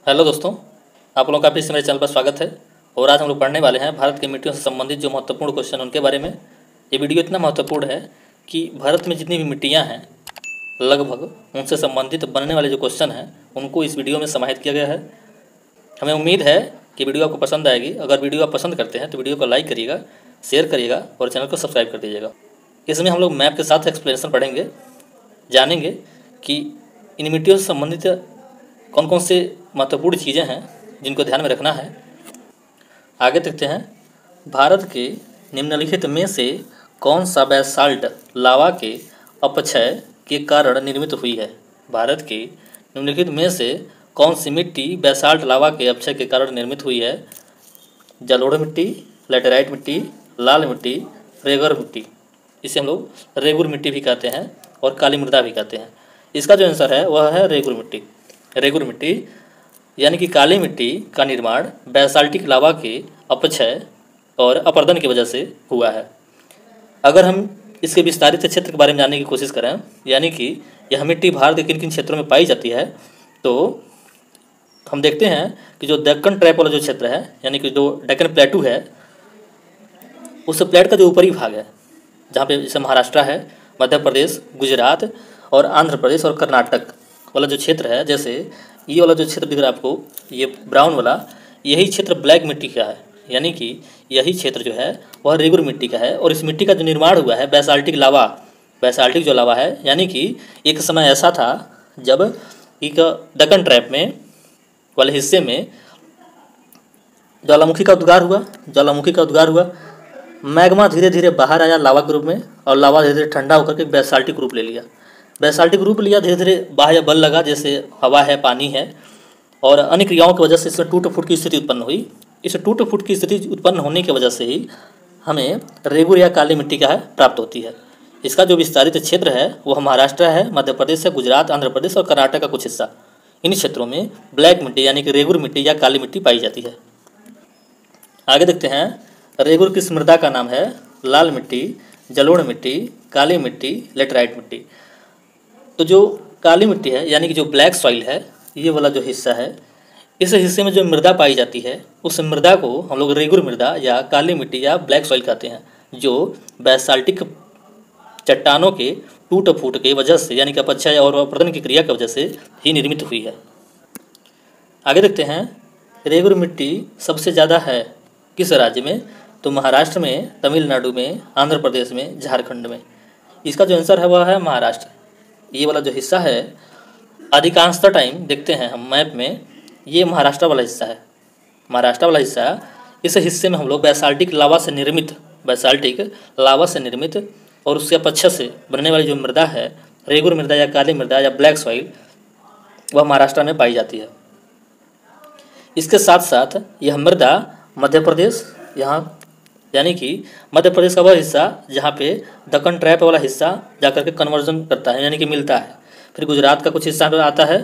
Hello दोस्तों, आप लोगों का फिर से मेरे चैनल पर स्वागत है। और आज हम लोग पढ़ने वाले हैं भारत की मिट्टियों से संबंधित जो महत्वपूर्ण क्वेश्चन उनके बारे में। ये वीडियो इतना महत्वपूर्ण है कि भारत में जितनी भी मिट्टियाँ हैं लगभग उनसे संबंधित बनने वाले जो क्वेश्चन हैं उनको इस वीडियो में समाहित किया गया है। हमें उम्मीद है कि वीडियो आपको पसंद आएगी। अगर वीडियो आप पसंद करते हैं तो वीडियो को लाइक करिएगा, शेयर करिएगा और चैनल को सब्सक्राइब कर दीजिएगा। इसमें हम लोग मैप के साथ एक्सप्लेनेशन पढ़ेंगे, जानेंगे कि इन मिट्टियों से संबंधित कौन कौन से महत्वपूर्ण चीज़ें हैं जिनको ध्यान में रखना है। आगे देखते हैं, भारत के निम्नलिखित में से कौन सा बेसाल्ट लावा के अपक्षय के कारण निर्मित हुई है। भारत के निम्नलिखित में से कौन सी मिट्टी बेसाल्ट लावा के अपक्षय के कारण निर्मित हुई है। जलोढ़ मिट्टी, लेटेराइट मिट्टी, लाल मिट्टी, रेगर मिट्टी। इसे हम लोग रेगुर मिट्टी भी कहते हैं और काली मृदा भी कहते हैं। इसका जो आंसर है वह है रेगुर मिट्टी। रेगुर मिट्टी यानी कि काली मिट्टी का निर्माण बेसाल्टिक लावा के अपक्षय और अपर्दन की वजह से हुआ है। अगर हम इसके विस्तारित क्षेत्र के बारे में जानने की कोशिश करें, यानी कि यह मिट्टी भारत के किन किन क्षेत्रों में पाई जाती है, तो हम देखते हैं कि जो दक्कन ट्रैप वाला जो क्षेत्र है, यानी कि जो डेक्कन प्लेटू है, उस प्लेट का जो ऊपरी भाग है, जहाँ पे जैसे महाराष्ट्र है, मध्य प्रदेश, गुजरात और आंध्र प्रदेश और कर्नाटक वाला जो क्षेत्र है, जैसे ये वाला जो क्षेत्र दिख रहा है आपको, ये ब्राउन वाला, यही क्षेत्र ब्लैक मिट्टी का है। यानी कि यही क्षेत्र जो है वह रेगुर मिट्टी का है। और इस मिट्टी का जो निर्माण हुआ है बेसाल्टिक लावा, बेसाल्टिक जो लावा है, यानी कि एक समय ऐसा था जब एक दक्कन ट्रैप में वाले हिस्से में ज्वालामुखी का उद्गार हुआ। मैग्मा धीरे धीरे बाहर आया लावा के रूप में, और लावा धीरे धीरे ठंडा होकर के बेसाल्टिक रूप ले लिया। धीरे धीरे बाह्य बल लगा, जैसे हवा है, पानी है, और अन्य क्रियाओं की वजह से इसमें टूट फूट की स्थिति उत्पन्न हुई। इस टूट फूट की स्थिति उत्पन्न होने की वजह से ही हमें रेगुर या काली मिट्टी का प्राप्त होती है। इसका जो विस्तारित क्षेत्र है वह महाराष्ट्र है, मध्य प्रदेश है, गुजरात, आंध्र प्रदेश और कर्नाटक का कुछ हिस्सा। इन क्षेत्रों में ब्लैक मिट्टी यानी कि रेगुर मिट्टी या काली मिट्टी पाई जाती है। आगे देखते हैं, रेगुर किस मृदा का नाम है। लाल मिट्टी, जलोढ़ मिट्टी, काली मिट्टी, लेटराइट मिट्टी। तो जो काली मिट्टी है यानी कि जो ब्लैक सॉइल है, ये वाला जो हिस्सा है, इस हिस्से में जो मृदा पाई जाती है उस मृदा को हम लोग रेगुर मृदा या काली मिट्टी या ब्लैक सॉइल कहते हैं, जो बेसाल्टिक चट्टानों के टूट फूट के वजह से यानी कि अपक्षय और अपर्दन की क्रिया की वजह से ही निर्मित हुई है। आगे देखते हैं, रेगुर मिट्टी सबसे ज़्यादा है किस राज्य में। तो महाराष्ट्र में, तमिलनाडु में, आंध्र प्रदेश में, झारखंड में। इसका जो आंसर है वह है महाराष्ट्र। ये वाला जो हिस्सा है अधिकांशतः टाइम देखते हैं हम मैप में, ये महाराष्ट्र वाला हिस्सा है। महाराष्ट्र वाला हिस्सा, इस हिस्से में हम लोग बेसाल्टिक लावा से निर्मित और उसके अपक्षय से बनने वाली जो मृदा है, रेगुर मृदा या काली मृदा या ब्लैक सॉइल, वह महाराष्ट्र में पाई जाती है। इसके साथ साथ यह मृदा मध्य प्रदेश, यहाँ यानी कि मध्य प्रदेश का वह हिस्सा जहाँ पे दक्कन ट्रैप वाला हिस्सा जाकर के कन्वर्जन करता है, यानी कि मिलता है। फिर गुजरात का कुछ हिस्सा पे आता है,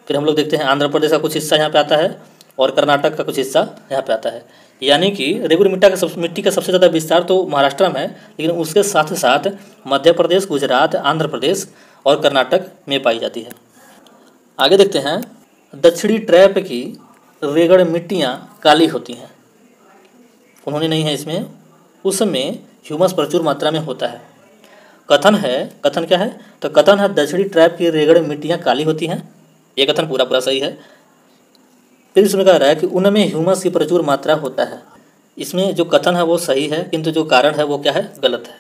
फिर हम लोग देखते हैं आंध्र प्रदेश का कुछ हिस्सा यहाँ पे आता है, और कर्नाटक का कुछ हिस्सा यहाँ पे आता है। यानी कि रेगुर मिट्टी का सबसे ज़्यादा विस्तार तो महाराष्ट्र में है, लेकिन उसके साथ साथ मध्य प्रदेश, गुजरात, आंध्र प्रदेश और कर्नाटक में पाई जाती है। आगे देखते हैं, दक्षिणी ट्रैप की रेगड़ मिट्टियाँ काली होती हैं। उन्होंने नहीं है इसमें, उसमें ह्यूमस प्रचुर मात्रा में होता है। कथन क्या है, तो कथन है दक्षिणी ट्रैप की रेगड़ मिट्टियाँ काली होती हैं। ये कथन पूरा सही है। फिर इसमें कह रहा है कि उनमें ह्यूमस की प्रचुर मात्रा होता है। इसमें जो कथन है वो सही है, किंतु जो कारण है वो क्या है, गलत है।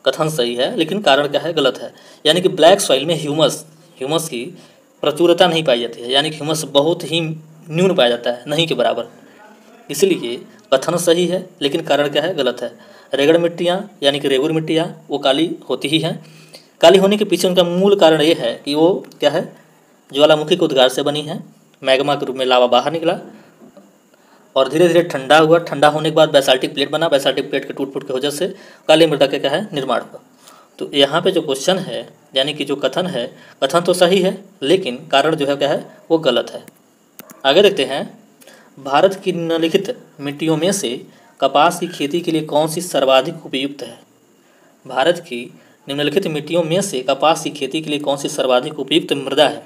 कथन सही है लेकिन कारण क्या है, गलत है। यानी कि ब्लैक सॉइल में ह्यूमस की प्रचुरता नहीं पाई जाती है, यानी कि ह्यूमस बहुत ही न्यून पाया जाता है, नहीं के बराबर। इसलिए कथन सही है लेकिन कारण क्या है, गलत है। रेगड़ मिट्टियाँ यानी कि रेगुर मिट्टियाँ वो काली होती ही हैं। काली होने के पीछे उनका मूल कारण ये है कि वो क्या है, ज्वालामुखी के उद्गार से बनी है। मैग्मा के रूप में लावा बाहर निकला और धीरे धीरे ठंडा हुआ। ठंडा होने के बाद बेसाल्टिक प्लेट बना। बेसाल्टिक प्लेट के टूट फूट की वजह से काली मृदा का क्या है, निर्माण हुआ। तो यहाँ पे जो क्वेश्चन है यानी कि जो कथन है, कथन तो सही है लेकिन कारण जो है क्या है, वो गलत है। आगे देखते हैं, भारत की निम्नलिखित मिट्टियों में से कपास की खेती के लिए कौन सी सर्वाधिक उपयुक्त है। भारत की निम्नलिखित मिट्टियों में से कपास की खेती के लिए कौन सी सर्वाधिक उपयुक्त मृदा है।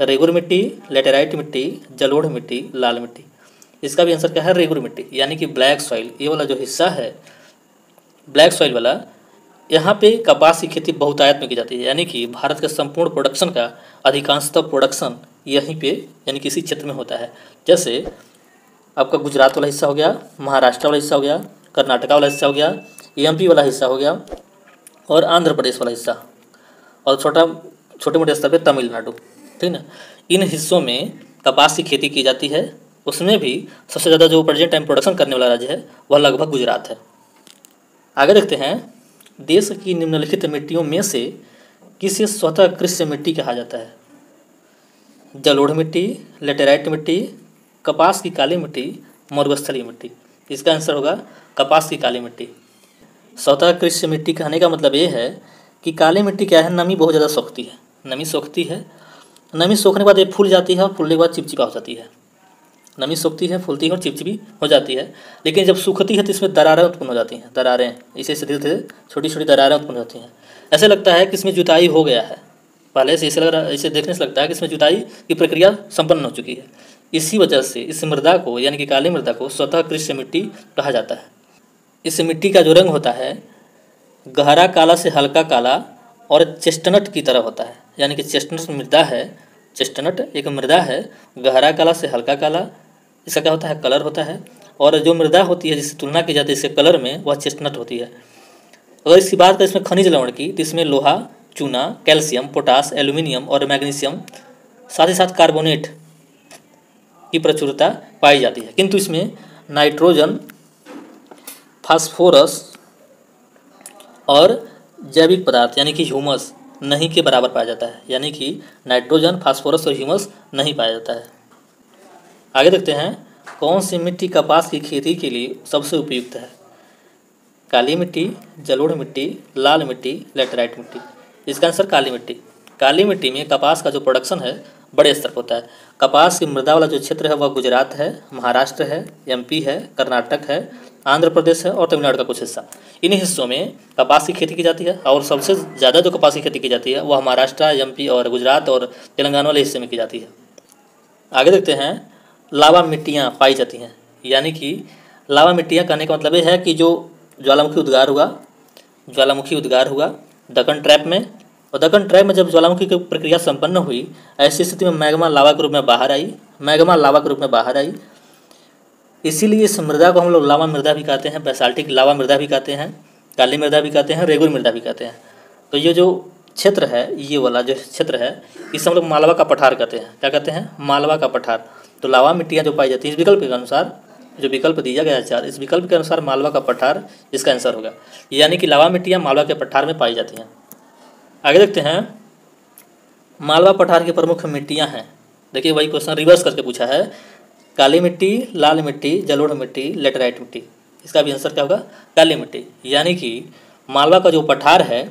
रेगुर मिट्टी, लेटेराइट मिट्टी, जलोढ़ मिट्टी, लाल मिट्टी। इसका भी आंसर क्या है? रेगुर मिट्टी, यानी कि ब्लैक सॉइल। ये वाला जो हिस्सा है ब्लैक सॉइल वाला, यहाँ पे कपास की खेती बहुतायत में की जाती है, यानी कि भारत के संपूर्ण प्रोडक्शन का अधिकांशतः प्रोडक्शन यहीं पे यानी कि इसी क्षेत्र में होता है। जैसे आपका गुजरात वाला हिस्सा हो गया, महाराष्ट्र वाला हिस्सा हो गया, कर्नाटका वाला हिस्सा हो गया, एमपी वाला हिस्सा हो गया और आंध्र प्रदेश वाला हिस्सा, और छोटे मोटे स्तर पे तमिलनाडु, ठीक ना। इन हिस्सों में कपास की खेती की जाती है। उसमें भी सबसे ज़्यादा जो प्रेजेंट टाइम प्रोडक्शन करने वाला राज्य है वह लगभग गुजरात है। आगे देखते हैं, देश की निम्नलिखित मिट्टियों में से किसे स्वतः कृषि मिट्टी कहा जाता है? जलोढ़ मिट्टी, लेटेराइट मिट्टी, कपास की काली मिट्टी, मरुस्थलीय मिट्टी। इसका आंसर होगा कपास की काली मिट्टी। स्वतः कृषि मिट्टी कहने का मतलब ये है कि काली मिट्टी क्या है, नमी बहुत ज़्यादा सोखती है, नमी सोखती है, नमी सोखने के बाद ये फूल जाती है और फूलने के बाद चिपचिपा हो जाती है। नमी सोखती है, फूलती है और चिपचिपी हो जाती है, लेकिन जब सूखती है तो इसमें दरारें उत्पन्न हो जाती हैं, दरारें इसे धीरे धीरे छोटी छोटी दरारें उत्पन्न होती हैं। ऐसे लगता है कि इसमें जुताई हो गया है, पहले से इसे लग रहा, इसे देखने से लगता है कि इसमें जुताई की प्रक्रिया संपन्न हो चुकी है। इसी वजह से इस मृदा को यानी कि काली मृदा को स्वतः कृषि मिट्टी कहा जाता है। इस मिट्टी का जो रंग होता है गहरा काला से हल्का काला और चेस्टनट की तरह होता है, यानी कि चेस्टनट मृदा है, चेस्टनट एक मृदा है, गहरा काला से हल्का काला इसका क्या होता है? कलर होता है। और जो मृदा होती है जिससे तुलना की जाती है इसके कलर में, वह चेस्टनट होती है। अगर इसकी बात करें इसमें खनिज लवण की, तो इसमें लोहा, चूना, कैल्शियम, पोटास, एल्यूमिनियम और मैग्नीशियम, साथ ही साथ कार्बोनेट की प्रचुरता पाई जाती है, किंतु इसमें नाइट्रोजन, फास्फोरस और जैविक पदार्थ यानी कि ह्यूमस नहीं के बराबर पाया जाता है, यानी कि नाइट्रोजन, फास्फोरस और ह्यूमस नहीं पाया जाता है। आगे देखते हैं, कौन सी मिट्टी कपास की खेती के लिए सबसे उपयुक्त है? काली मिट्टी, जलोढ़ मिट्टी, लाल मिट्टी, लेटेराइट मिट्टी। इसका आंसर काली मिट्टी। काली मिट्टी में कपास का जो प्रोडक्शन है बड़े स्तर पर होता है। कपास की मृदा वाला जो क्षेत्र है वह गुजरात है, महाराष्ट्र है, एमपी है, कर्नाटक है, आंध्र प्रदेश है और तमिलनाडु का कुछ हिस्सा। इन हिस्सों में कपास की खेती की जाती है और सबसे ज़्यादा जो कपास की खेती की जाती है वह महाराष्ट्र, एमपी और गुजरात और तेलंगाना वाले हिस्से में की जाती है। आगे देखते हैं, लावा मिट्टियाँ पाई जाती हैं, यानी कि लावा मिट्टियाँ कहने का मतलब ये है कि जो ज्वालामुखी उद्गार हुआ दक्कन ट्रैप में, और दक्कन ट्रैप में जब ज्वालामुखी की प्रक्रिया संपन्न हुई, ऐसी स्थिति में मैग्मा लावा के रूप में बाहर आई। इसीलिए इस मृदा को हम लोग लावा मृदा भी कहते हैं, बेसाल्टिक लावा मृदा भी कहते हैं, काली मृदा भी कहते हैं, रेगुर मृदा भी कहते हैं। तो ये जो क्षेत्र है, ये वाला जो क्षेत्र है, इसे हम लोग मालवा का पठार कहते हैं। क्या कहते हैं? मालवा का पठार। तो लावा मिट्टियाँ जो पाई जाती हैं, इस विकल्प के अनुसार जो विकल्प दिया गया है 4, इस विकल्प के अनुसार मालवा का पठार इसका आंसर होगा, यानी कि लावा मिट्टियाँ मालवा के पठार में पाई जाती हैं। आगे देखते हैं, मालवा पठार की प्रमुख मिट्टियाँ हैं। देखिए वही क्वेश्चन रिवर्स करके पूछा है, काली मिट्टी, लाल मिट्टी, जलोढ़ मिट्टी, लेटेराइट मिट्टी। इसका भी आंसर क्या होगा? काली मिट्टी। यानी कि मालवा का जो पठार है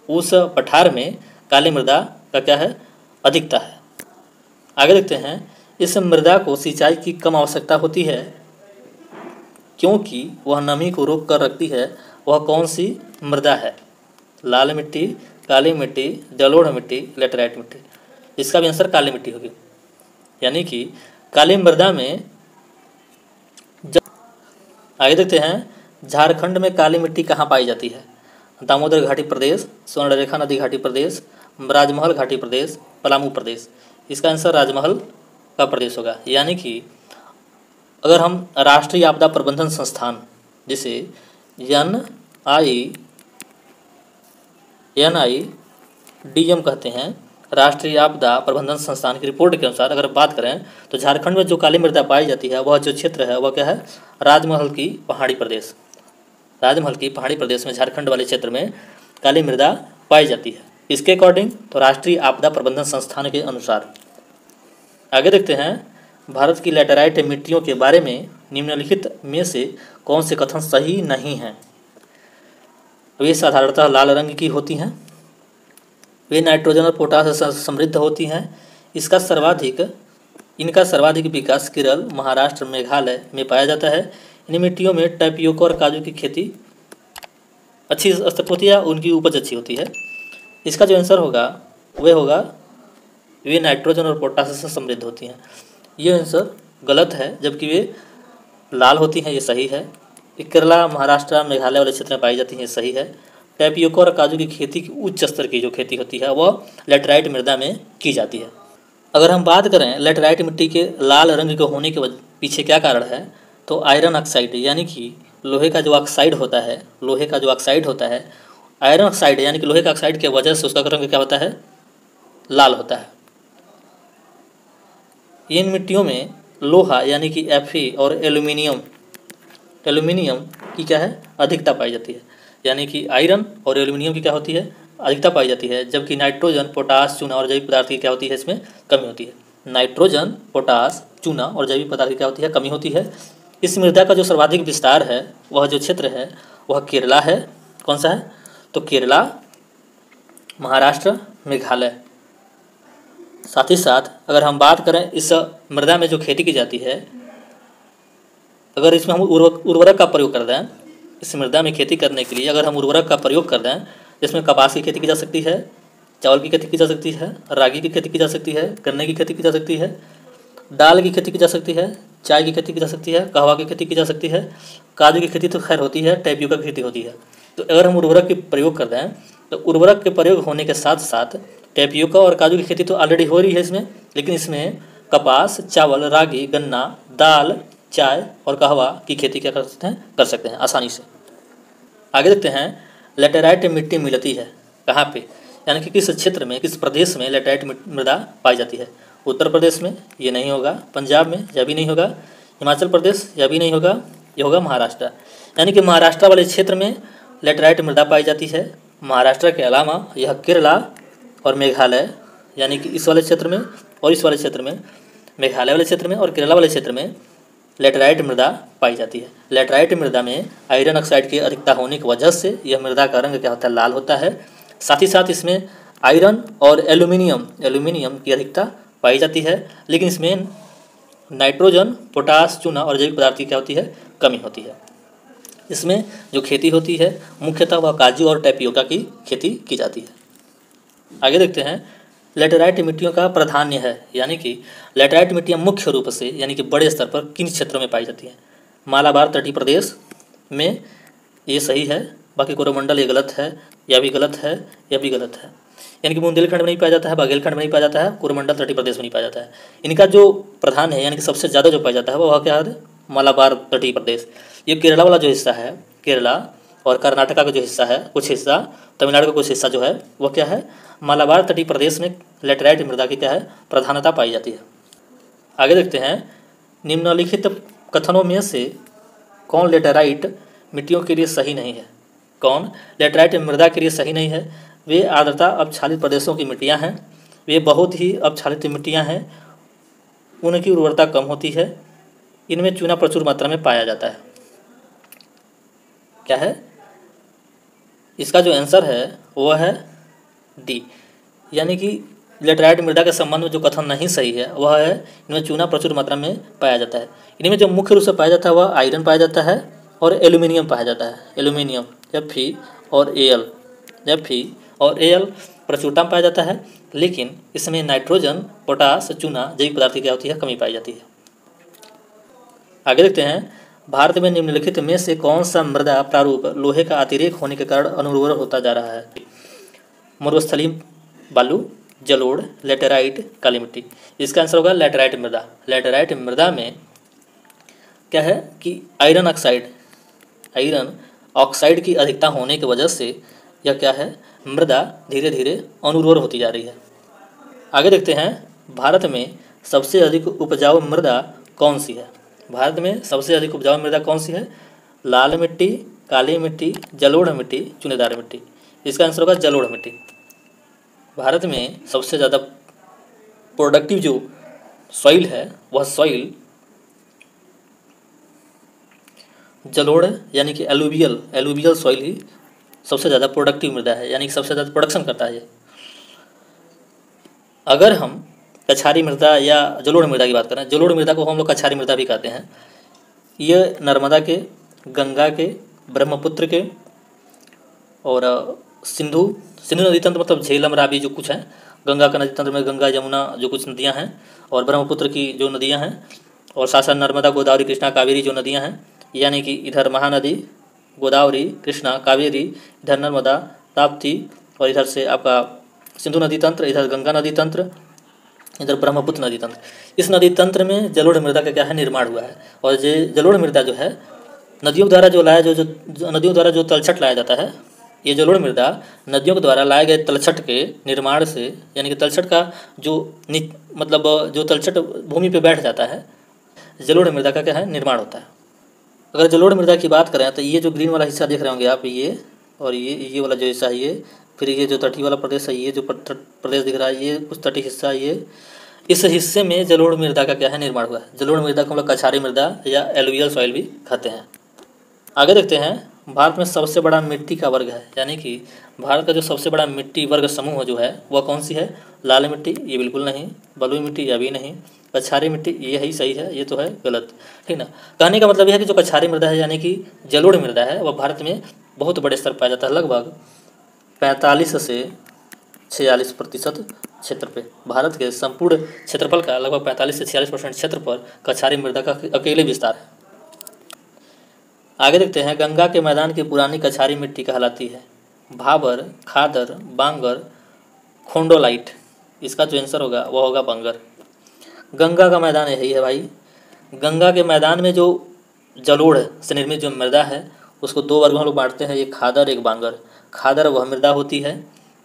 उस पठार में काली मृदा का क्या है? अधिकता है। आगे देखते हैं, इस मृदा को सिंचाई की कम आवश्यकता होती है क्योंकि वह नमी को रोक कर रखती है। वह कौन सी मृदा है? लाल मिट्टी, काली मिट्टी, जलोढ़ मिट्टी, लेटेराइट मिट्टी। इसका भी आंसर काली मिट्टी होगी, यानी कि काली मृदा में आगे देखते हैं, झारखंड में काली मिट्टी कहाँ पाई जाती है? दामोदर घाटी प्रदेश, स्वर्णरेखा नदी घाटी प्रदेश, राजमहल घाटी प्रदेश, पलामू प्रदेश। इसका आंसर राजमहल का प्रदेश होगा। यानी कि अगर हम राष्ट्रीय आपदा प्रबंधन संस्थान जिसे NIDM कहते हैं, राष्ट्रीय आपदा प्रबंधन संस्थान की रिपोर्ट के अनुसार अगर बात करें तो झारखंड में जो काली मृदा पाई जाती है वह जो क्षेत्र है वह क्या है? राजमहल की पहाड़ी प्रदेश। राजमहल की पहाड़ी प्रदेश में झारखंड वाले क्षेत्र में काली मृदा पाई जाती है, इसके अकॉर्डिंग तो राष्ट्रीय आपदा प्रबंधन संस्थान के अनुसार। आगे देखते हैं, भारत की लैटेराइट मिट्टियों के बारे में निम्नलिखित में से कौन से कथन सही नहीं हैं? वे साधारणतः लाल रंग की होती हैं, वे नाइट्रोजन और पोटास से समृद्ध होती हैं, इनका सर्वाधिक विकास केरल, महाराष्ट्र, मेघालय में पाया जाता है। इन मिट्टियों में टैपियोका और काजू की खेती अच्छी स्तर होती है, उनकी उपज अच्छी होती है। इसका जो आंसर होगा वह होगा वे नाइट्रोजन और पोटास से समृद्ध होती हैं। ये आंसर गलत है, जबकि वे लाल होती हैं, ये सही है। केरला, महाराष्ट्र, मेघालय वाले क्षेत्र में पाई जाती हैं, ये सही है। टैपियोका और काजू की खेती की उच्च स्तर की जो खेती होती है वह लेटराइट मृदा में की जाती है। अगर हम बात करें लेटराइट मिट्टी के लाल रंग के होने के पीछे क्या कारण है, तो आयरन ऑक्साइड यानी कि लोहे का जो ऑक्साइड होता है, लोहे का जो ऑक्साइड होता है, आयरन ऑक्साइड यानी कि लोहे का ऑक्साइड की वजह से उसका रंग क्या होता है, लाल होता है। इन मिट्टियों में लोहा यानी कि Fe और एल्यूमिनियम की क्या है, अधिकता पाई जाती है। यानी कि आयरन और एल्यूमिनियम की क्या होती है, अधिकता पाई जाती है, जबकि नाइट्रोजन, पोटास, चूना और जैविक पदार्थ की क्या होती है, इसमें कमी होती है। नाइट्रोजन, पोटास, चूना और जैविक पदार्थ की क्या होती है, कमी होती है। इस मृदा का जो सर्वाधिक विस्तार है, वह जो क्षेत्र है वह केरला है। कौन सा है, तो केरला, महाराष्ट्र, मेघालय। साथ ही साथ अगर हम बात करें इस मृदा में जो खेती की जाती है, अगर इसमें हम उर्वरक का प्रयोग कर दें, इस मृदा में खेती करने के लिए अगर हम उर्वरक का प्रयोग कर दें, जिसमें कपास की खेती की जा सकती है, चावल की खेती की जा सकती है, रागी की खेती की जा सकती है, गन्ने की खेती की जा सकती है, दाल की खेती की जा सकती है, चाय की खेती की जा सकती है, कहवा की खेती की जा सकती है, काजू की खेती तो खैर होती है, टैपियोका की खेती होती है। तो अगर हम उर्वरक के प्रयोग कर दें, तो उर्वरक के प्रयोग होने के साथ साथ टैपियोका और काजू की खेती तो ऑलरेडी हो रही है इसमें, लेकिन इसमें कपास, चावल, रागी, गन्ना, दाल, चाय और कहवा की खेती क्या कर सकते हैं आसानी से। आगे देखते हैं, लेटेराइट मिट्टी मिलती है कहाँ पे, यानी कि किस क्षेत्र में, किस प्रदेश में लेटेराइट मृदा पाई जाती है। उत्तर प्रदेश में ये नहीं होगा, पंजाब में यह भी नहीं होगा, हिमाचल प्रदेश यह भी नहीं होगा, ये होगा महाराष्ट्र। यानी कि महाराष्ट्र वाले क्षेत्र में लेटेराइट मृदा पाई जाती है। महाराष्ट्र के अलावा यह केरला और मेघालय, यानी कि इस वाले क्षेत्र में और इस वाले क्षेत्र में, मेघालय वाले क्षेत्र में और केरला वाले क्षेत्र में लेटेराइट मृदा पाई जाती है। लेटेराइट मृदा में आयरन ऑक्साइड की अधिकता होने की वजह से यह मृदा का रंग क्या होता है, लाल होता है। साथ ही साथ इसमें आयरन और एल्यूमिनियम की अधिकता पाई जाती है, लेकिन इसमें नाइट्रोजन, पोटास, चूना और जैविक पदार्थ की क्या होती है, कमी होती है। इसमें जो खेती होती है मुख्यतः वह काजू और टैपियोका की खेती की जाती है। आगे देखते हैं, लेटेराइट मिट्टियों का प्राधान्य है, यानी कि लेटेराइट मिट्टियाँ मुख्य रूप से यानी कि बड़े स्तर पर किन क्षेत्रों में पाई जाती हैं। मालाबार तटीय प्रदेश में, ये सही है, बाकी कोरोमंडल ये गलत है, यह भी गलत है, यह भी गलत है। यानी कि बुंदेलखंड में नहीं पाया जाता है, बागेलखंड में नहीं पाया जाता है, कोरोमंडल तटीय प्रदेश में नहीं पाया जाता है। इनका जो प्रधान है यानी कि सबसे ज़्यादा जो पाया जाता है वह क्या है, मालाबार तटीय प्रदेश। ये केरला वाला जो हिस्सा है, केरला और कर्नाटका का जो हिस्सा है, कुछ हिस्सा तमिलनाडु का कुछ हिस्सा जो है वह क्या है, मालाबार तटीय प्रदेश में लेटेराइट मृदा की क्या है, प्रधानता पाई जाती है। आगे देखते हैं, निम्नलिखित कथनों में से कौन लेटेराइट मिट्टियों के लिए सही नहीं है। कौन लेटेराइट मृदा के लिए सही नहीं है, वे आर्द्रता अपक्षालित प्रदेशों की मिट्टियाँ हैं, वे बहुत ही अपक्षालित मिट्टियाँ हैं, उनकी उर्वरता कम होती है, इनमें चूना प्रचुर मात्रा में पाया जाता है। क्या है इसका जो आंसर है वह है डी, यानी कि लेटेराइट मृदा के संबंध में जो कथन नहीं सही है वह है इनमें चूना प्रचुर मात्रा में पाया जाता है। इनमें जो मुख्य रूप से पाया जाता है वह आयरन पाया जाता है और एल्यूमिनियम पाया जाता है। एल्यूमिनियम Fe और Al प्रचुरता में पाया जाता है, लेकिन इसमें नाइट्रोजन, पोटास, चूना जैविक पदार्थ की क्या होती है, कमी पाई जाती है। आगे देखते हैं, भारत में निम्नलिखित में से कौन सा मृदा प्रारूप लोहे का अतिरेक होने के कारण अनुर्वर होता जा रहा है। मरुस्थलीय बालू, जलोढ़, लेटेराइट, काली मिट्टी। इसका आंसर होगा लेटेराइट मृदा। लेटेराइट मृदा में क्या है कि आयरन ऑक्साइड की अधिकता होने की वजह से यह क्या है, मृदा धीरे धीरे अनुर्वर होती जा रही है। आगे देखते हैं, भारत में सबसे अधिक उपजाऊ मृदा कौन सी है। भारत में सबसे अधिक उपजाऊ मृदा कौन सी है, लाल मिट्टी, काली मिट्टी, जलोढ़ मिट्टी, चुनेदार मिट्टी। इसका आंसर होगा जलोढ़ मिट्टी। भारत में सबसे ज़्यादा प्रोडक्टिव जो सॉइल है वह सॉइल जलोढ़ यानी कि एलुवियल सॉइल ही सबसे ज़्यादा प्रोडक्टिव मृदा है, यानी कि सबसे ज़्यादा प्रोडक्शन करता है ये। अगर हम कछारी मृदा या जलोढ़ मृदा की बात करें, जलोढ़ मृदा को हम लोग कछारी मृदा भी कहते हैं। ये नर्मदा के, गंगा के, ब्रह्मपुत्र के और सिंधु नदी तंत्र मतलब झेलम, रावी जो कुछ है गंगा का नदी तंत्र में गंगा यमुना जो कुछ नदियाँ हैं, और ब्रह्मपुत्र की जो नदियाँ हैं, और साथ साथ नर्मदा गोदावरी कृष्णा कावेरी जो नदियाँ हैं, यानी कि इधर महानदी गोदावरी कृष्णा कावेरी, इधर नर्मदा ताप्ती, और इधर से आपका सिंधु नदी तंत्र, इधर गंगा नदी तंत्र, इधर ब्रह्मपुत्र नदी तंत्र। इस नदी तंत्र में जलोढ़ मृदा का क्या है, निर्माण हुआ है। और ये जलोढ़ मृदा जो है नदियों द्वारा जो लाया जो नदियों द्वारा जो तलछट लाया जाता है, ये जलोढ़ मृदा नदियों के द्वारा लाए गए तलछट के निर्माण से, यानी कि तलछट का जो मतलब जो तलछट भूमि पे बैठ जाता है, जलोढ़ मृदा का क्या है, निर्माण होता है। अगर जलोढ़ मृदा की बात करें तो ये जो ग्रीन वाला हिस्सा देख रहे होंगे आप, ये और ये वाला जो हिस्सा है ये, फिर ये जो तटीय वाला प्रदेश है, ये जो प्रदेश दिख रहा है, ये कुछ तटीय हिस्सा, ये इस हिस्से में जलोढ़ मृदा का क्या है, निर्माण हुआ है। जलोढ़ मृदा को हम लोग कछारी मृदा या एलुवियल सॉइल भी कहते हैं। आगे देखते हैं, भारत में सबसे बड़ा मिट्टी का वर्ग है, यानी कि भारत का जो सबसे बड़ा मिट्टी वर्ग समूह जो है वह कौन सी है। लाल मिट्टी ये बिल्कुल नहीं, बलुई मिट्टी यह भी नहीं, कछारी मिट्टी ये ही सही है, ये तो है गलत, ठीक ना। कहने का मतलब यह है कि जो कछारी मृदा है यानी कि जलोढ़ मृदा है वह भारत में बहुत बड़े स्तर पर पाया जाता है। लगभग 45 से 46% क्षेत्र पे, भारत के संपूर्ण क्षेत्रफल का लगभग 45 से 46% क्षेत्र पर कछारी मृदा का अकेले विस्तार है। आगे देखते हैं, गंगा के मैदान की पुरानी कछारी मिट्टी कहलाती है भाबर, खादर, बांगर, खोंडोलाइट। इसका जो आंसर होगा वह होगा बंगर। गंगा का मैदान यही है भाई। गंगा के मैदान में जो जलोढ़ से निर्मित जो मृदा है उसको दो वर्गों में लोग बांटते हैं, एक खादर एक बांगर। खादर वह मृदा होती है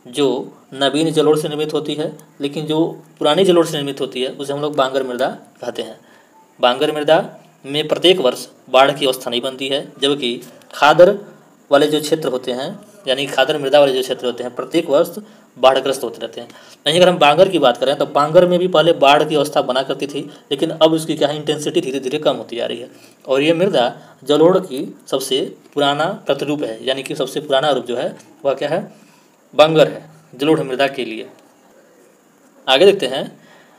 जो नवीन जलोढ़ से निर्मित होती है, लेकिन जो पुरानी जलोढ़ से निर्मित होती है उसे हम लोग बांगर मृदा कहते हैं। बांगर मृदा में प्रत्येक वर्ष बाढ़ की अवस्था नहीं बनती है, जबकि खादर वाले जो क्षेत्र होते हैं, यानी खादर मृदा वाले जो क्षेत्र होते हैं, प्रत्येक वर्ष बाढ़ग्रस्त होते रहते हैं। नहीं, अगर हम बांगर की बात करें तो बांगर में भी पहले बाढ़ की अवस्था बना करती थी, लेकिन अब उसकी क्या है, इंटेंसिटी धीरे धीरे कम होती जा रही है। और ये मृदा जलोढ़ की सबसे पुराना प्रतिरूप है, यानी कि सबसे पुराना रूप जो है वह क्या है, बांगर है जलोढ़ मृदा के लिए। आगे देखते हैं,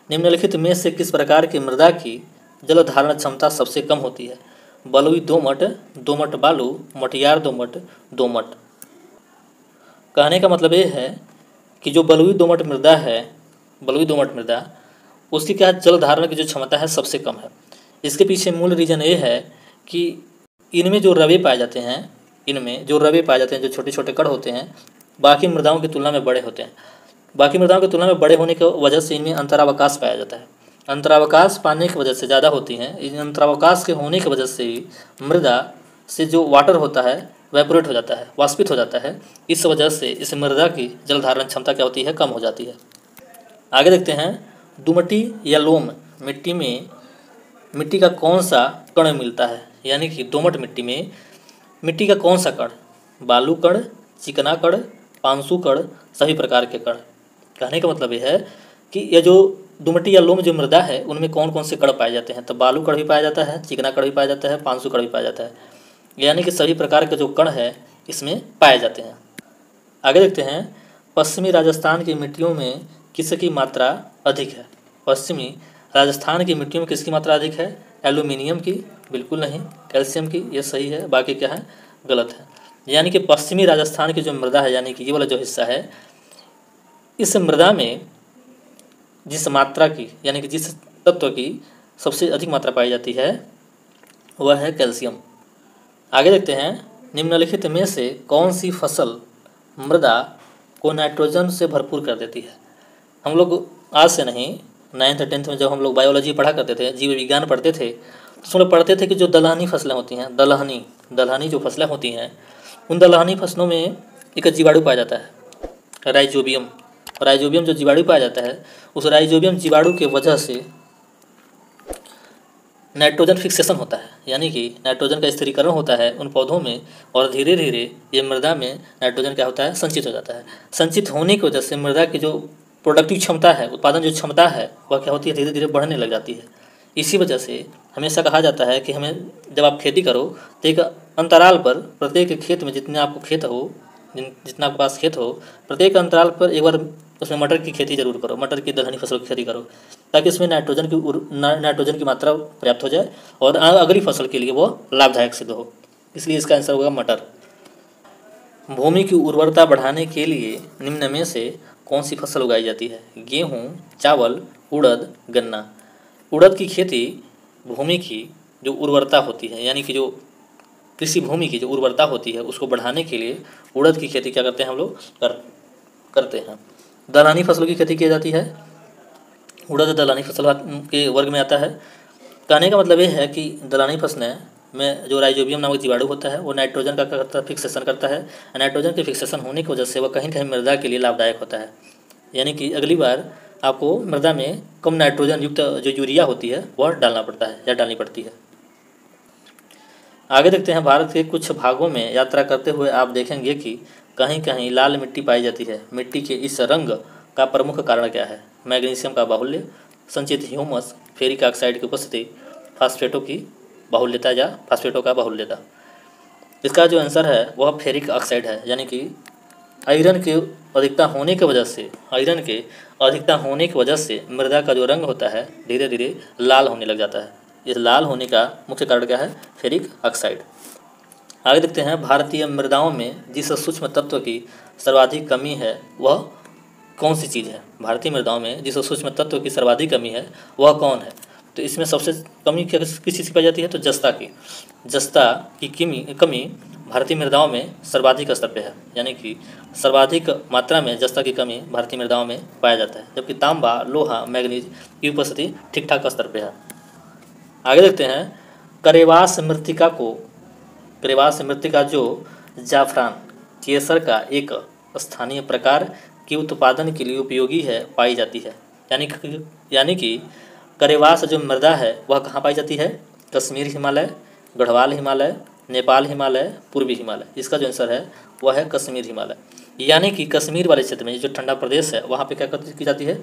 निम्नलिखित में से किस प्रकार की मृदा की जल धारण क्षमता सबसे कम होती है। बलुई दोमट, दोमट बालू, मटियार दोमट, दोमट। कहने का मतलब ये है कि जो बलुई दोमट मृदा है, बलुई दोमट मृदा, उसकी क्या जल धारण की जो क्षमता है सबसे कम है। इसके पीछे मूल रीज़न ये है कि इनमें जो रवे पाए जाते हैं, इनमें जो रवे पाए जाते हैं, जो छोटे छोटे कण होते हैं, बाकी मृदाओं की तुलना में बड़े होते हैं। बाकी मृदाओं की तुलना में बड़े होने की वजह से इनमें अंतरावकाश पाया जाता है। अंतरावकाश पाने की वजह से ज़्यादा होती हैं। इन अंतरावकाश के होने की वजह से ही मृदा से जो वाटर होता है वेपोरेट हो जाता है, वाष्पित हो जाता है। इस वजह से इस मृदा की जल धारण क्षमता क्या होती है, कम हो जाती है। आगे देखते हैं, दुमटी या लोम मिट्टी में मिट्टी का कौन सा कण मिलता है, यानी कि दोमट मिट्टी में मिट्टी का कौन सा कण, बालू कण, चिकना कण, पांसु कण, सभी प्रकार के कण। कहने का मतलब यह है कि यह जो दुमटी या लोम जो मृदा है उनमें कौन कौन से कण पाए जाते हैं। तो बालू कण भी पाया जाता है, चिकना कण भी पाया जाता है, पांसु कण भी पाया जाता है, यानी कि सभी प्रकार के जो कण है इसमें पाए जाते हैं। आगे देखते हैं, पश्चिमी राजस्थान की मिट्टियों में किसकी मात्रा अधिक है। पश्चिमी राजस्थान की मिट्टियों में किसकी मात्रा अधिक है, एल्यूमिनियम की बिल्कुल नहीं, कैल्शियम की, ये सही है, बाकी क्या है, गलत है। यानी कि पश्चिमी राजस्थान की जो मृदा है, यानी कि ये वाला जो हिस्सा है, इस मृदा में जिस मात्रा की, यानी कि जिस तत्व की सबसे अधिक मात्रा पाई जाती है वह है कैल्शियम। आगे देखते हैं, निम्नलिखित में से कौन सी फसल मृदा को नाइट्रोजन से भरपूर कर देती है। हम लोग आज से नहीं, 9th 10th में जब हम लोग बायोलॉजी पढ़ा करते थे, जीव विज्ञान पढ़ते थे, तो उसमें लोग पढ़ते थे कि जो दलहनी फसलें होती हैं, दलहनी जो फसलें होती हैं, उन दलहनी फसलों में एक जीवाणु पाया जाता है, राइजोबियम। राइजोबियम जो जीवाणु पाया जाता है, उस राइजोबियम जीवाणु के वजह से नाइट्रोजन फिक्सेशन होता है, यानी कि नाइट्रोजन का स्थिरीकरण होता है उन पौधों में, और धीरे धीरे ये मृदा में नाइट्रोजन क्या होता है, संचित हो जाता है। संचित होने की वजह से मृदा की जो प्रोडक्टिव क्षमता है, उत्पादन जो क्षमता है, वह क्या होती है, धीरे धीरे बढ़ने लग जाती है। इसी वजह से हमेशा कहा जाता है कि हमें जब आप खेती करो तो एक अंतराल पर, प्रत्येक खेत में जितने आपको खेत हो, जितना आपके पास खेत हो, प्रत्येक अंतराल पर एक बार उसमें मटर की खेती जरूर करो, मटर की दलहनी फसल की खेती करो, ताकि उसमें नाइट्रोजन की मात्रा पर्याप्त हो जाए और अगली फसल के लिए वो लाभदायक सिद्ध हो। इसलिए इसका आंसर होगा मटर। भूमि की उर्वरता बढ़ाने के लिए निम्न में से कौन सी फसल उगाई जाती है? गेहूँ, चावल, उड़द, गन्ना। उड़द की खेती भूमि की जो उर्वरता होती है, यानी कि जो कृषि भूमि की जो उर्वरता होती है उसको बढ़ाने के लिए उड़द की खेती क्या करते हैं हम लोग करते हैं। दलहनी फसलों की खेती की जाती है। उड़द दलहनी फसल के वर्ग में आता है। कहने का मतलब ये है कि दलहनी फसलें में जो राइजोबियम नामक जीवाणु होता है वो नाइट्रोजन का क्या करता है? फिक्सेशन करता है। नाइट्रोजन के फिक्सेशन होने की वजह से वह कहीं कहीं मृदा के लिए लाभदायक होता है। यानी कि अगली बार आपको मृदा में कम नाइट्रोजन युक्त जो यूरिया होती है वह डालना पड़ता है या डालनी पड़ती है। आगे देखते हैं, भारत के कुछ भागों में यात्रा करते हुए आप देखेंगे कि कहीं कहीं लाल मिट्टी पाई जाती है। मिट्टी के इस रंग का प्रमुख कारण क्या है? मैग्नीशियम का बाहुल्य, संचित ह्यूमस, फेरिक ऑक्साइड की उपस्थिति, फास्फेटों की बाहुल्यता या फास्फेटों का बाहुल्यता। इसका जो आंसर है वह फेरिक ऑक्साइड है, यानी कि आयरन के अधिकता होने की वजह से मृदा का जो रंग होता है धीरे धीरे लाल होने लग जाता है। इस लाल होने का मुख्य कारण क्या है? Ferric oxide. आगे देखते हैं, भारतीय मृदाओं में जिस सूक्ष्म तत्व की सर्वाधिक कमी है वह कौन सी चीज़ है? भारतीय मृदाओं में जिस सूक्ष्म तत्व की सर्वाधिक कमी है वह कौन है? तो इसमें सबसे कमी किस चीज़ की पाई जाती है? तो जस्ता की कमी भारतीय मृदाओं में सर्वाधिक स्तर पे है, यानी कि सर्वाधिक मात्रा में जस्ता की कमी भारतीय मृदाओं में पाया जाता है, जबकि तांबा, लोहा, मैग्नीज की उपस्थिति ठीक ठाक स्तर पे है। आगे देखते हैं, करेवास मृत्तिका जो जाफरान केसर का एक स्थानीय प्रकार के उत्पादन के लिए उपयोगी है पाई जाती है। यानी कि करेवास जो मृदा है वह कहाँ पाई जाती है? कश्मीर हिमालय, गढ़वाल हिमालय, नेपाल हिमालय, पूर्वी हिमालय। इसका जो आंसर है वह है कश्मीर हिमालय। यानी कि कश्मीर वाले क्षेत्र में जो ठंडा प्रदेश है वहाँ पे क्या की जाती है?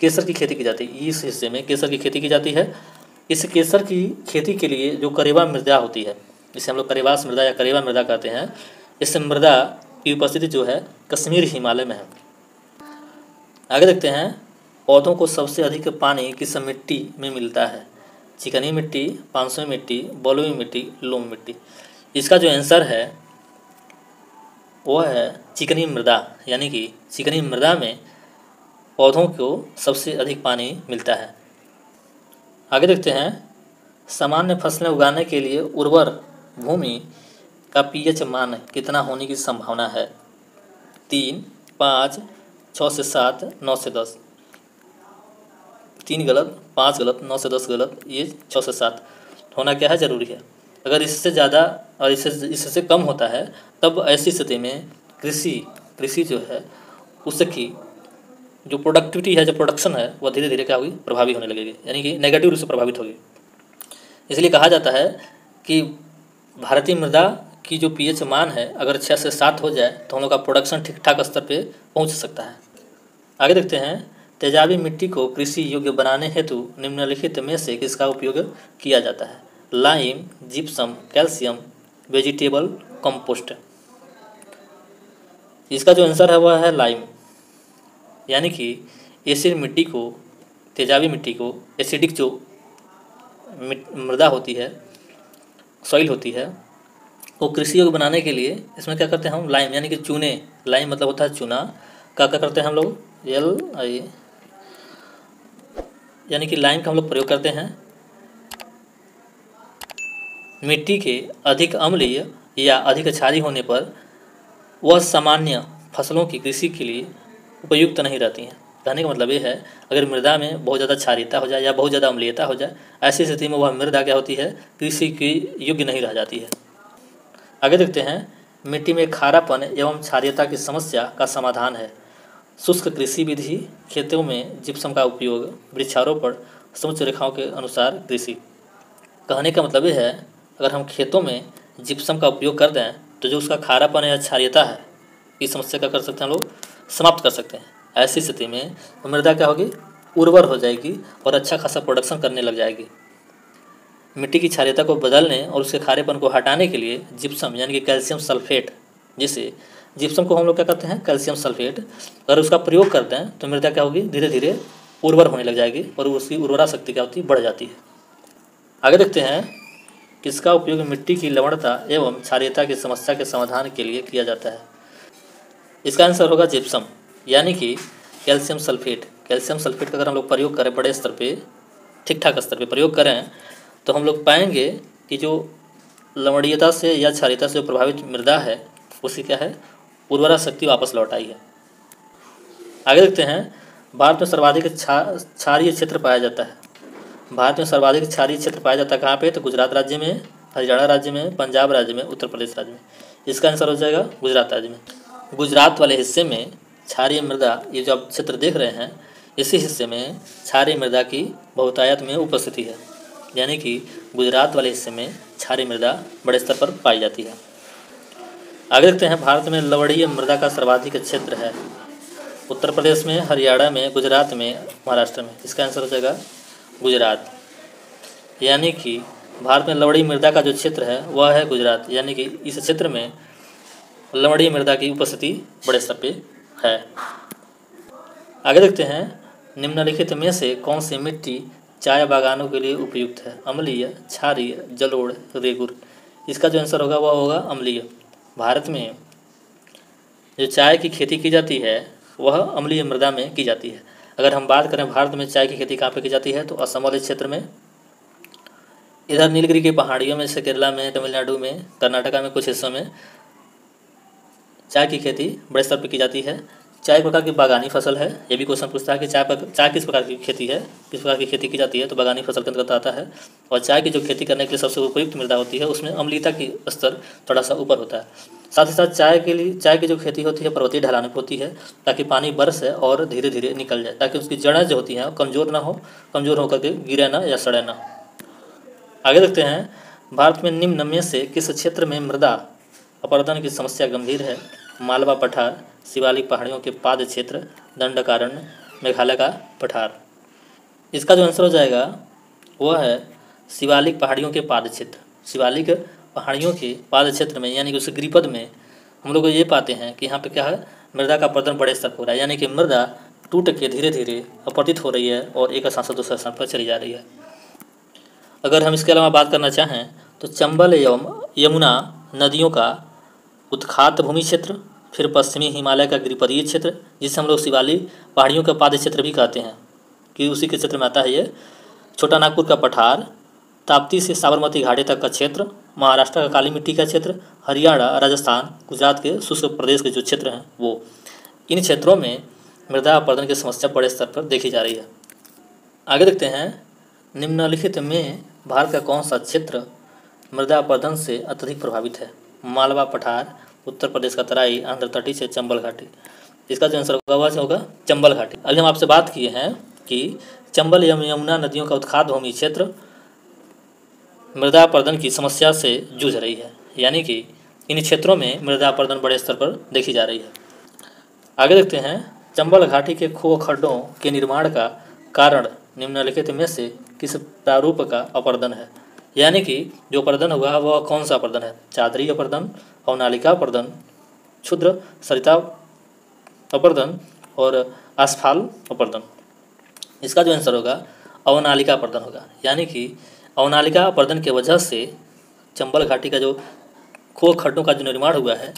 केसर की खेती की जाती है। इस हिस्से में केसर की खेती की जाती है। इस केसर की खेती के लिए जो करेवा मृदा होती है, जिसे हम लोग करेवास मृदा या करेवा मृदा कहते हैं, इस मृदा की उपस्थिति जो है कश्मीर हिमालय में है। आगे देखते हैं, पौधों को सबसे अधिक पानी किस मिट्टी में मिलता है? चिकनी मिट्टी, पानसुई मिट्टी, बलुई मिट्टी, लोम मिट्टी। इसका जो आंसर है वह है चिकनी मृदा, यानी कि चिकनी मृदा में पौधों को सबसे अधिक पानी मिलता है। आगे देखते हैं, सामान्य फसलें उगाने के लिए उर्वर भूमि का पीएच मान कितना होने की संभावना है? 3, 5, 6 से 7, 9 से 10। 3 गलत, 5 गलत, 9 से 10 गलत, ये 6 से 7 होना क्या है? ज़रूरी है। अगर इससे ज़्यादा और इससे कम होता है तब ऐसी स्थिति में कृषि जो है उसकी जो प्रोडक्टिविटी है, जो प्रोडक्शन है, वह धीरे धीरे क्या होगी? प्रभावी होने लगेगी, यानी कि नेगेटिव रूप से प्रभावित होगी। इसलिए कहा जाता है कि भारतीय मृदा की जो पीएच मान है अगर 6 से 7 हो जाए तो हम लोग का प्रोडक्शन ठीक ठाक स्तर पे पहुंच सकता है। आगे देखते हैं, तेजाबी मिट्टी को कृषि योग्य बनाने हेतु निम्नलिखित में से किसका उपयोग किया जाता है? Lime, gypsum, calcium, vegetable compost. इसका जो आंसर है वह है लाइम, यानी कि एसिड मिट्टी को, तेजाबी मिट्टी को, एसिडिक जो मृदा होती है, सॉइल होती है, वो कृषि योग्य बनाने के लिए इसमें क्या करते हैं हम? लाइम, यानी कि चूने, लाइम मतलब होता है चूना का क्या करते हैं हम लोग? LI, यानी कि लाइम का हम लोग प्रयोग करते हैं। मिट्टी के अधिक अम्लीय या अधिक क्षारीय होने पर वह सामान्य फसलों की कृषि के लिए उपयुक्त नहीं रहती हैं। कहने का मतलब ये है, अगर मृदा में बहुत ज़्यादा क्षारीयता हो जाए या बहुत ज़्यादा अम्लीयता हो जाए, ऐसी स्थिति में वह मृदा क्या होती है? कृषि की योग्य नहीं रह जाती है। आगे देखते हैं, मिट्टी में खारापन एवं क्षारीयता की समस्या का समाधान है शुष्क कृषि विधि, खेतों में जिप्सम का उपयोग, वृक्षारोपण, समुच्च रेखाओं के अनुसार कृषि। कहने का मतलब ये है, अगर हम खेतों में जिप्सम का उपयोग कर दें तो जो उसका खारापन या क्षारीयता है इस समस्या का कर सकते हैं हम लोग? समाप्त कर सकते हैं। ऐसी स्थिति में मृदा क्या होगी? उर्वर हो जाएगी और अच्छा खासा प्रोडक्शन करने लग जाएगी। मिट्टी की क्षारीयता को बदलने और उसके खारेपन को हटाने के लिए जिप्सम यानी कि कैल्शियम सल्फेट, जिसे जिप्सम को हम लोग क्या करते हैं? कैल्शियम सल्फेट, अगर उसका प्रयोग करते हैं तो मृदा क्या होगी? धीरे धीरे उर्वर होने लग जाएगी और उसकी उर्वरा शक्ति क्या होती है? बढ़ जाती है। आगे देखते हैं, किसका उपयोग मिट्टी की लवणता एवं क्षारीयता की समस्या के समाधान के लिए किया जाता है? इसका आंसर होगा जिप्सम, यानी कि कैल्शियम सल्फेट का अगर हम लोग प्रयोग करें बड़े स्तर पे, ठीक ठाक स्तर पे प्रयोग करें, तो हम लोग पाएंगे कि जो लवणीयता से या क्षारीयता से जो प्रभावित मृदा है उसकी क्या है, उर्वरा शक्ति वापस लौट आई है। आगे देखते हैं, भारत में सर्वाधिक क्षारीय क्षेत्र पाया जाता है। भारत में सर्वाधिक क्षारीय क्षेत्र पाया जाता है कहाँ पे, तो गुजरात राज्य में, हरियाणा राज्य में, पंजाब राज्य में, उत्तर प्रदेश राज्य में। इसका आंसर हो जाएगा गुजरात राज्य में। गुजरात वाले हिस्से में क्षारीय मृदा, ये जो आप क्षेत्र देख रहे हैं, इसी हिस्से में क्षारीय मृदा की बहुतायत में उपस्थिति है, यानी कि गुजरात वाले हिस्से में क्षारीय मृदा बड़े स्तर पर पाई जाती है। आगे देखते हैं, भारत में लवणीय मृदा का सर्वाधिक क्षेत्र है उत्तर प्रदेश में, हरियाणा में, गुजरात में, महाराष्ट्र में। इसका आंसर हो जाएगा गुजरात, यानी कि भारत में लवणीय मृदा का जो क्षेत्र है वह है गुजरात, यानी कि इस क्षेत्र में लवणीय मृदा की उपस्थिति बड़े स्तर पे है। आगे देखते हैं, निम्नलिखित में से कौन सी मिट्टी चाय बागानों के लिए उपयुक्त है, अम्लीय, क्षारीय, जलोढ़, रेगुर। इसका जो आंसर होगा वह होगा अम्लीय। भारत में जो चाय की खेती की जाती है वह अम्लीय मृदा में की जाती है। अगर हम बात करें भारत में चाय की खेती कहाँ पे की जाती है, तो असम वाले क्षेत्र में, इधर नीलगिरी की पहाड़ियों में, जैसे केरला में, तमिलनाडु में, कर्नाटका में कुछ हिस्सों में चाय की खेती बड़े स्तर पर की जाती है। चाय एक प्रकार की बागानी फसल है। ये भी क्वेश्चन पूछता है कि चाय किस प्रकार की खेती है, किस प्रकार की खेती की जाती है, तो बागानी फसल के अंतर्गत आता है। और चाय की जो खेती करने के लिए सबसे उपयुक्त मृदा होती है उसमें अम्लीयता की स्तर थोड़ा सा ऊपर होता है। साथ ही साथ चाय की जो खेती होती है पर्वतीय ढलान पर होती है, ताकि पानी बरसे और धीरे धीरे निकल जाए, ताकि उसकी जड़ें जो होती हैं कमज़ोर ना हो, कमज़ोर होकर के गिरे ना या सड़े ना। आगे देखते हैं, भारत में निम्न में से किस क्षेत्र में मृदा अपरदन की समस्या गंभीर है, मालवा पठार, शिवालिक पहाड़ियों के पाद क्षेत्र, दंडकारण्य, मेघालय का पठार। इसका जो आंसर हो जाएगा वह है शिवालिक पहाड़ियों के पाद क्षेत्र। शिवालिक पहाड़ियों के पाद क्षेत्र में, यानी कि उस गिरिपद में हम लोग ये पाते हैं कि यहाँ पे क्या है, मृदा का अपरदन बड़े स्तर पर हो रहा है, यानी कि मृदा टूट के धीरे धीरे अपरदित हो रही है और एक स्थान से दूसरे स्थान पर चली जा रही है। अगर हम इसके अलावा बात करना चाहें तो चंबल एवं यमुना नदियों का उत्खात भूमि क्षेत्र, फिर पश्चिमी हिमालय का गिरिपदीय क्षेत्र, जिसे हम लोग शिवालिक पहाड़ियों का पाद क्षेत्र भी कहते हैं, कि उसी के क्षेत्र में आता है ये। छोटा नागपुर का पठार, ताप्ती से साबरमती घाटी तक का क्षेत्र, महाराष्ट्र का काली मिट्टी का क्षेत्र, हरियाणा, राजस्थान, गुजरात के शुष्क प्रदेश के जो क्षेत्र हैं वो, इन क्षेत्रों में मृदा अपरदन की समस्या बड़े स्तर पर देखी जा रही है। आगे देखते हैं, निम्नलिखित में भारत का कौन सा क्षेत्र मृदा अपरदन से अत्यधिक प्रभावित है, मालवा पठार, उत्तर प्रदेश का तराई, आंध्र तटी से चंबल घाटी। इसका जो आंसर होगा चंबल घाटी। अभी हम आपसे बात किए हैं कि चंबल एवं यमुना नदियों का उत्खात भूमि क्षेत्र मृदा अपरदन की समस्या से जूझ रही है, यानी कि इन क्षेत्रों में मृदा अपरदन बड़े स्तर पर देखी जा रही है। आगे देखते हैं, चंबल घाटी के खो खड्डों के निर्माण का कारण निम्नलिखित में से किस प्रारूप का अपरदन है, यानी कि जो अपरदन हुआ वह कौन सा अपरदन है, चादरी अपरदन, अवनालिका अपरदन, क्षुद्र सरिता अपरदन और आस्फाल अपरदन। इसका जो आंसर होगा अवनालिका अपरदन होगा, यानी कि अवनालिका अपरदन के वजह से चंबल घाटी का जो खो खड्डों का जो निर्माण हुआ है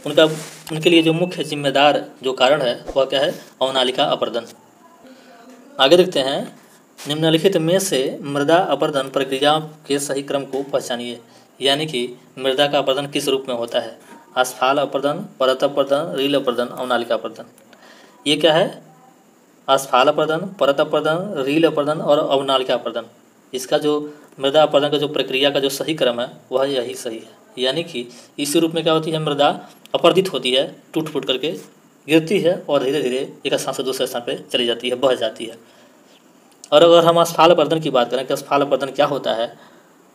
उनके लिए जो मुख्य जिम्मेदार जो कारण है वह क्या है, अवनालिका अपरदन। आगे देखते हैं, निम्नलिखित में से मृदा अपरदन प्रक्रिया के सही क्रम को पहचानिए, यानी कि मृदा का अपरदन किस रूप में होता है, आस्फाल अपरदन, परत अपरदन, रील अपरदन, अवनालिका अपरदन। ये क्या है, आस्फाल अपरदन, परत अपरदन, रील अपरदन और अवनालिका अपरदन। इसका जो मृदा अपरदन का जो प्रक्रिया का जो सही क्रम है वह यही सही है, यानी कि इसी रूप में क्या होती है, मृदा अपरदित होती है, टूट फूट करके गिरती है और धीरे धीरे एक स्थान से दूसरे स्थान पर चली जाती है, बह जाती है। और अगर हम आस्फाल अपरदन की बात करें कि आस्फाल अपरदन क्या होता है,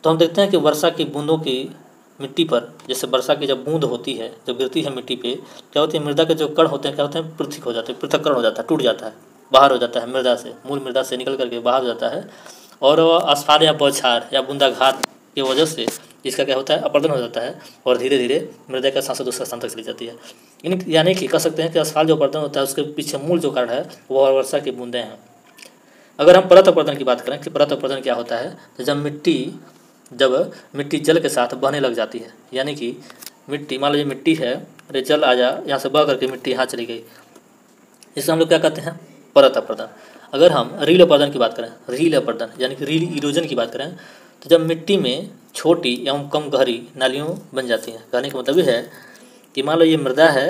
तो हम देखते हैं कि वर्षा की बूंदों की मिट्टी पर, जैसे वर्षा की जब बूंद होती है, जब गिरती है मिट्टी पे, क्या होती है, मृदा के जो कण होते हैं क्या होते हैं, पृथक हो जाते हैं, पृथक्करण हो जाता है, टूट जाता है, बाहर हो जाता है मृदा से, मूल मृदा से निकल करके बाहर हो जाता है। और आस्फाल या बौछार या बूंदाघात की वजह से इसका क्या होता है, अपरदन हो जाता है और धीरे धीरे मृदा का स्थान से दूसरे स्थान तक चली जाती है। यानी कि कह सकते हैं कि आस्फाल जो अपरदन होता है उसके पीछे मूल जो कारण है वह वर्षा की बूंदें हैं। अगर हम परत अपरदन की बात करें कि परत अपरदन क्या होता है, तो जब मिट्टी जल के साथ बहने लग जाती है, यानी कि मिट्टी, मान लीजिए मिट्टी है, अरे जल आ जा, यहाँ से बह करके मिट्टी यहाँ चली गई, जिसे हम लोग क्या कहते हैं, परत अपरदन। अगर हम रील अपरदन की बात करें, रील अपरदन यानी कि रील इरोजन की बात करें, तो जब मिट्टी में छोटी एवं कम गहरी नालियों बन जाती हैं। कहने का मतलब ये है कि मान लो ये मृदा है,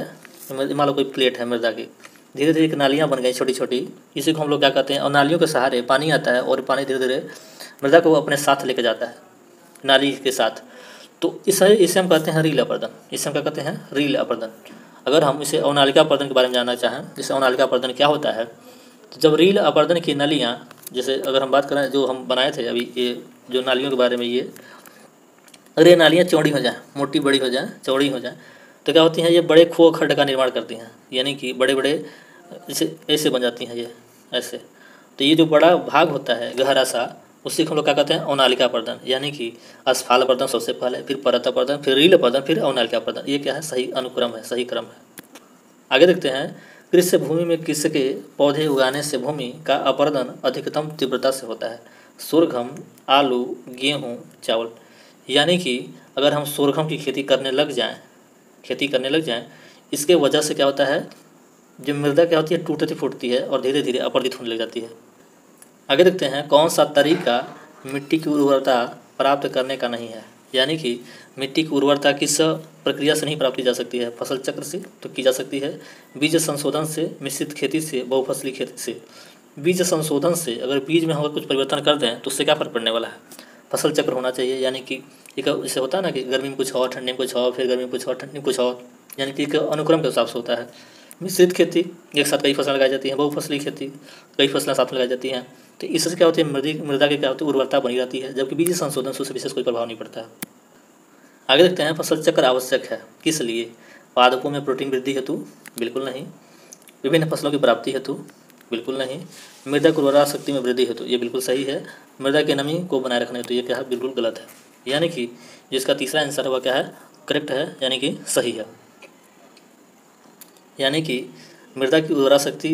मान लो कोई प्लेट है मृदा की, धीरे धीरे नालियाँ बन गई छोटी छोटी, इसी को हम लोग क्या कहते हैं, और नालियों के सहारे पानी आता है और पानी धीरे धीरे मृदा को अपने साथ लेके जाता है नाली के साथ। तो इसे हम कहते हैं रील अपरदन। इसे हम क्या कहते हैं, रील अपरदन। अगर हम इसे अवनालिका अपरदन के बारे में जानना चाहें, जैसे अवनालिका अपरदन क्या होता है, तो जब रील अपरदन की नलियाँ, जैसे अगर हम बात करें जो हम बनाए थे अभी ये जो नालियों के बारे में, ये अगर ये नालियाँ चौड़ी हो जाएँ, मोटी बड़ी हो जाएँ, चौड़ी हो जाएँ, तो क्या होती हैं, ये बड़े खो खड्ड का निर्माण करती हैं, यानी कि बड़े बड़े ऐसे ऐसे बन जाती हैं ये ऐसे। तो ये जो बड़ा भाग होता है गहरा सा, उसी को हम लोग क्या कहते हैं, अवनालिका अपरदन। यानी कि अस्फाल अपरदन सबसे पहले, फिर परत अपरदन, फिर रील अपरदन, फिर अवनालिका अपरदन। ये क्या है, सही अनुक्रम है, सही क्रम है। आगे देखते हैं, कृषि भूमि में कृषि के पौधे उगाने से भूमि का अपरदन अधिकतम तीव्रता से होता है। सोरघम, आलू, गेहूँ, चावल। यानी कि अगर हम सोरघम की खेती करने लग जाएं, इसके वजह से क्या होता है, जो मृदा क्या होती है, टूटती फूटती है और धीरे धीरे अपरदित होने लग जाती है। आगे देखते हैं, कौन सा तरीका मिट्टी की उर्वरता प्राप्त करने का नहीं है। यानी कि मिट्टी की उर्वरता किस प्रक्रिया से नहीं प्राप्त की जा सकती है, फसल चक्र से तो की जा सकती है, बीज संशोधन से, मिश्रित खेती से, बहुफसली खेती से। बीज संशोधन से, अगर बीज में हम कुछ परिवर्तन कर दें तो उससे क्या फर्क पड़ने वाला है, फसल चक्र होना चाहिए। यानी कि एक जैसे होता है ना कि गर्मी में कुछ और, ठंडी में कुछ और, फिर गर्मी में कुछ और, ठंडी में कुछ और, यानी कि एक अनुक्रम के हिसाब से होता है। मिश्रित खेती, एक साथ कई फसलें लगाई जाती हैं, बहुफसली खेती, कई फसलें साथ में लगाई जाती हैं। तो इससे क्या होती है, मृदा की क्या होती है, उर्वरता बनी रहती है, जबकि बीज संशोधन से उससे विशेष कोई प्रभाव नहीं पड़ता है। आगे देखते हैं, फसल चक्र आवश्यक है किस लिए, पादपों में प्रोटीन वृद्धि हेतु, बिल्कुल नहीं। विभिन्न फसलों की प्राप्ति हेतु, बिल्कुल नहीं। मृदा की उर्वरा शक्ति में वृद्धि हेतु, ये बिल्कुल सही है। मृदा की नमी को बनाए रखने हेतु, ये क्या है, बिल्कुल गलत है। यानी कि जिसका तीसरा आंसर हुआ क्या है, करेक्ट है, यानी कि सही है। यानी कि मृदा की उर्वरा शक्ति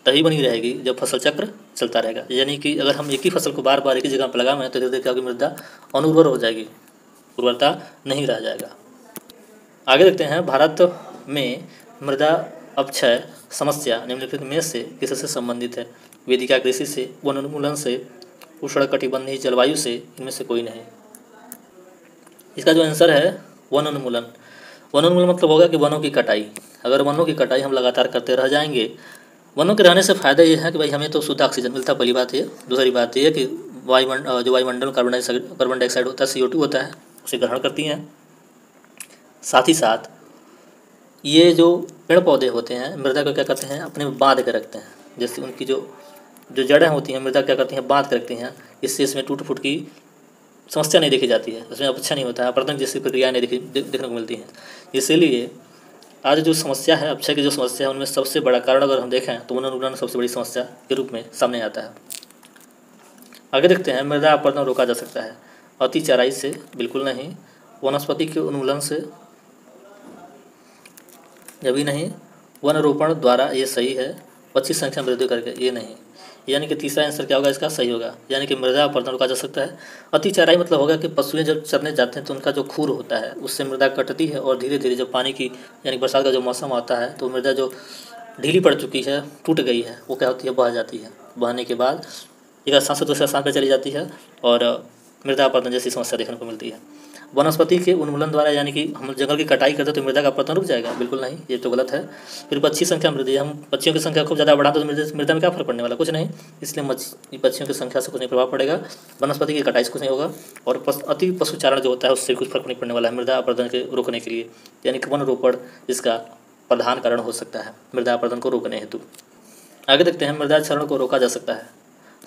तभी बनी रहेगी जब फसल चक्र चलता रहेगा। यानी कि अगर हम एक ही फसल को बार बार एक ही जगह पर लगाएं तो धीरे धीरे क्या होगी, मृदा अनुर्वर हो जाएगी, उर्वरता नहीं रह जाएगा। आगे देखते हैं, भारत में मृदा अपक्षय समस्या निम्नलिखित में से किससे संबंधित है। वेदिका कृषि से, वनोन्मूलन से, उष्णकटिबंधीय जलवायु से, इनमें से कोई नहीं। इसका जो आंसर है वनोन्मूलन। वनोन्मूलन मतलब होगा कि वनों की कटाई। अगर वनों की कटाई हम लगातार करते रह जाएंगे, वनों के रहने से फ़ायदा ये है कि भाई हमें तो शुद्ध ऑक्सीजन मिलता है, पहली बात ये। दूसरी बात ये कि जो वायुमंडल में कार्बन डाइऑक्साइड होता है, CO2 होता है, उसे ग्रहण करती हैं। साथ ही साथ ये जो पेड़ पौधे होते हैं, मृदा को क्या करते हैं, अपने में बांध के रखते हैं। जैसे उनकी जो जड़ें होती हैं, मृदा क्या करती हैं, बांध के रखती हैं। इससे इसमें टूट फूट की समस्या नहीं देखी जाती है, उसमें अपक्षा नहीं होता है, अपरदन जैसी प्रक्रियाएँ नहीं देखने को मिलती हैं। इसीलिए आज जो समस्या है, अपक्षय की जो समस्या है, उनमें सबसे बड़ा कारण अगर हम देखें तो वनोन्मूलन सबसे बड़ी समस्या के रूप में सामने आता है। आगे देखते हैं, मृदा अपरदन रोका जा सकता है अति चराई से, बिल्कुल नहीं। वनस्पति के उन्मूलन से, ये भी नहीं। वन रोपण द्वारा, ये सही है। पक्षी संख्या में वृद्धि करके, ये नहीं। यानी कि तीसरा आंसर क्या होगा इसका, सही होगा। यानी कि मृदा अपरदन रोका जा सकता है। अति चराई मतलब होगा कि पशुएं जब चरने जाते हैं तो उनका जो खूर होता है उससे मृदा कटती है और धीरे धीरे जब पानी की यानी बरसात का जो मौसम आता है तो मृदा जो ढीली पड़ चुकी है, टूट गई है, वो क्या होती है, बह जाती है। बहने के बाद एक स्थान से दूसरे स्थान पर चली जाती है और मृदा अपरदन जैसी समस्या देखने को मिलती है। वनस्पति के उन्मूलन द्वारा, यानी कि हम जंगल की कटाई करते तो मृदा का अपरदन रुक जाएगा, बिल्कुल नहीं, ये तो गलत है। फिर पक्षी संख्या वृद्धि, हम पक्षियों की संख्या खूब ज़्यादा बढ़ाते तो मृदा में क्या फर्क पड़ने वाला, कुछ नहीं। इसलिए पक्षियों की संख्या से कुछ नहीं प्रभाव पड़ेगा, वनस्पति की कटाई से कुछ नहीं होगा। और अति पशुचारण जो होता है उससे कुछ फर्क नहीं पड़ने वाला है मृदा अपरदन के रोकने के लिए। यानी कि वन रोपण इसका प्रधान कारण हो सकता है मृदा अपरदन को रोकने हेतु। आगे देखते हैं, मृदा क्षरण को रोका जा सकता है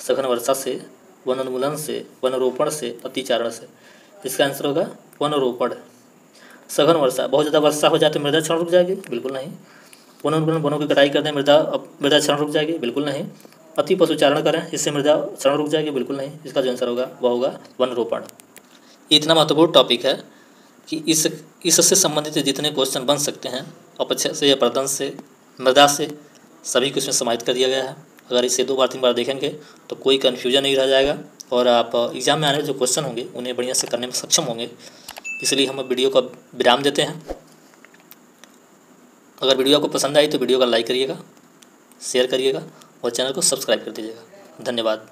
सघन वर्षा से, वनोन्मूलन से, वनरोपण से, अतिचारण से। इसका आंसर होगा वनरोपण। सघन वर्षा, बहुत ज़्यादा वर्षा हो जाए तो मृदा क्षरण रुक जाएगी, बिल्कुल नहीं। वनोन्मूलन, वनों की कटाई कर दें, मृदा क्षरण रुक जाएगी, बिल्कुल नहीं। अति पशुचारण करें, इससे मृदा क्षरण रुक जाएगी, बिल्कुल नहीं। इसका जो आंसर होगा वह होगा वनरोपण। इतना महत्वपूर्ण टॉपिक है कि इससे संबंधित जितने क्वेश्चन बन सकते हैं, अपक्षय से, अपरदन से, मृदा से, सभी को इसमें समाहित कर दिया गया है। अगर इसे 2 बार 3 बार देखेंगे तो कोई कन्फ्यूजन नहीं रह जाएगा और आप एग्ज़ाम में आने वाले जो क्वेश्चन होंगे उन्हें बढ़िया से करने में सक्षम होंगे। इसलिए हम वीडियो को विराम देते हैं। अगर वीडियो आपको पसंद आई तो वीडियो का लाइक करिएगा शेयर करिएगा और चैनल को सब्सक्राइब कर दीजिएगा। धन्यवाद।